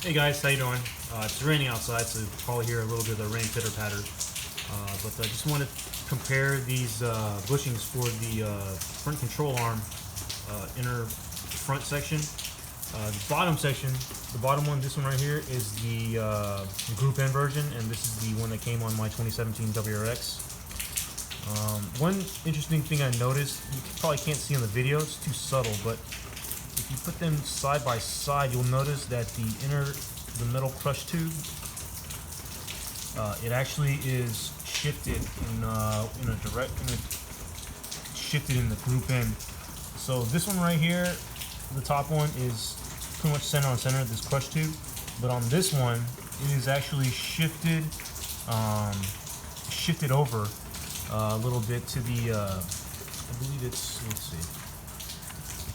Hey guys, how you doing? It's raining outside, so you probably hear a little bit of the rain pitter patter. But I just want to compare these bushings for the front control arm inner front section. The bottom section, the bottom one, this one right here, is the Group N version, and this is the one that came on my 2017 WRX. One interesting thing I noticed, you probably can't see on the video, it's too subtle, but if you put them side by side, you'll notice that the metal crush tube, it actually is shifted shifted in the Group N. So this one right here, the top one, is pretty much center on center, this crush tube, but on this one, it is actually shifted over a little bit to the, I believe it's, let's see.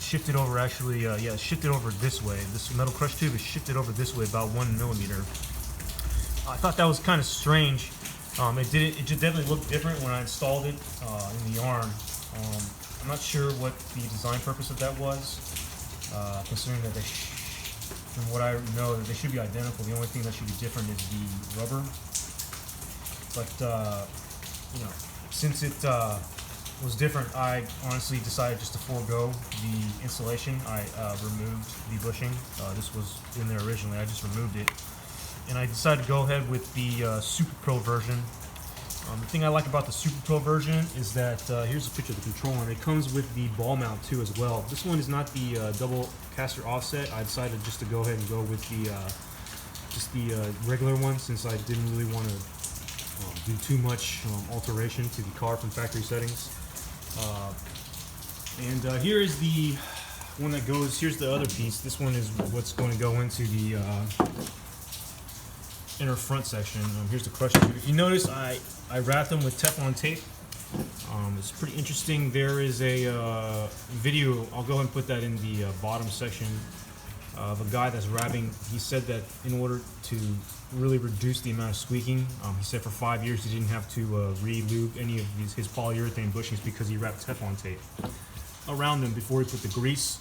Shifted over actually, yeah, shifted over this way. This metal crush tube is shifted over this way about 1 millimeter. I thought that was kind of strange. It just definitely looked different when I installed it in the arm. I'm not sure what the design purpose of that was, considering that from what I know, they should be identical. The only thing that should be different is the rubber. But you know, since it was different, I honestly decided just to forego the installation. I removed the bushing. This was in there originally. I just removed it, and I decided to go ahead with the Superpro version. The thing I like about the Superpro version is that here's a picture of the control arm. It comes with the ball mount too as well. This one is not the double caster offset. I decided just to go ahead and go with the regular one, since I didn't really want to do too much alteration to the car from factory settings. Here is the one that goes, here's the other piece. This one is what's going to go into the inner front section. Here's the crush tube. If you notice, I wrapped them with Teflon tape. It's pretty interesting. There is a video, I'll go ahead and put that in the bottom section, of a guy that's wrapping. He said that in order to really reduce the amount of squeaking, he said for 5 years he didn't have to re-lube any of his polyurethane bushings because he wrapped Teflon tape around them before he put the grease.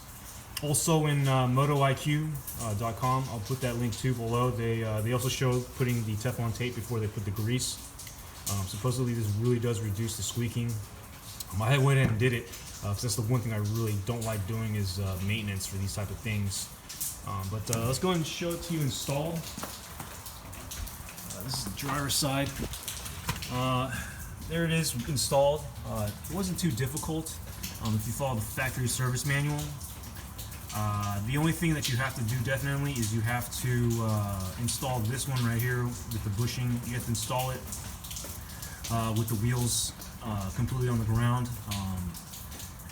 Also in MotoIQ.com, I'll put that link too below. They also show putting the Teflon tape before they put the grease. Supposedly this really does reduce the squeaking. I went ahead and did it because that's the one thing I really don't like doing is maintenance for these type of things. But let's go ahead and show it to you installed. This is the driver's side. There it is installed. It wasn't too difficult if you follow the factory service manual. The only thing that you have to do definitely is you have to install this one right here with the bushing. You have to install it with the wheels completely on the ground.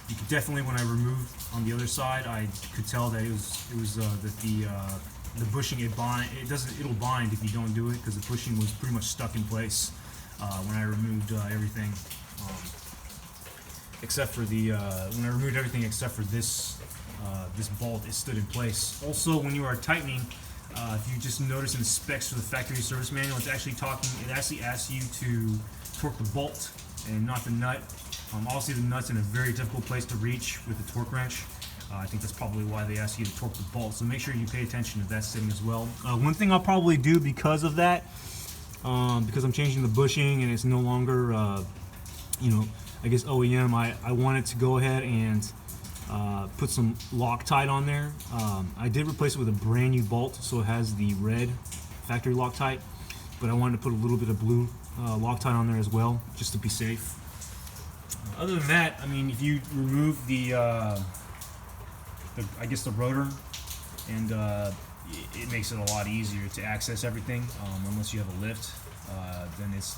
You could definitely, when I removed on the other side, I could tell that that the bushing, it'll bind if you don't do it, because the bushing was pretty much stuck in place when I removed everything, except for when I removed everything except for this bolt. It stood in place. Also, when you are tightening, if you just notice in the specs for the factory service manual, it actually asks you to torque the bolt and not the nut. Obviously the nut's in a very difficult place to reach with the torque wrench. I think that's probably why they ask you to torque the bolt, so make sure you pay attention to that setting as well. One thing I'll probably do because of that, because I'm changing the bushing and it's no longer, you know, I guess OEM, I wanted to go ahead and put some Loctite on there. I did replace it with a brand new bolt, so it has the red factory Loctite, but I wanted to put a little bit of blue Loctite on there as well, just to be safe. Other than that, I mean, if you remove I guess the rotor, and it makes it a lot easier to access everything. Unless you have a lift, then it's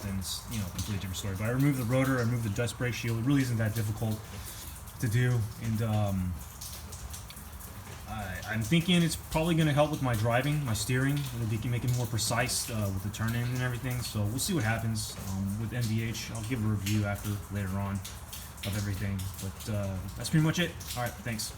you know, a completely different story. But I removed the rotor, I removed the dust brake shield. It really isn't that difficult to do, and I'm thinking it's probably going to help with my driving, my steering. It'll make it more precise with the turn in and everything. So we'll see what happens with NVH. I'll give a review later on of everything. But that's pretty much it. All right, thanks.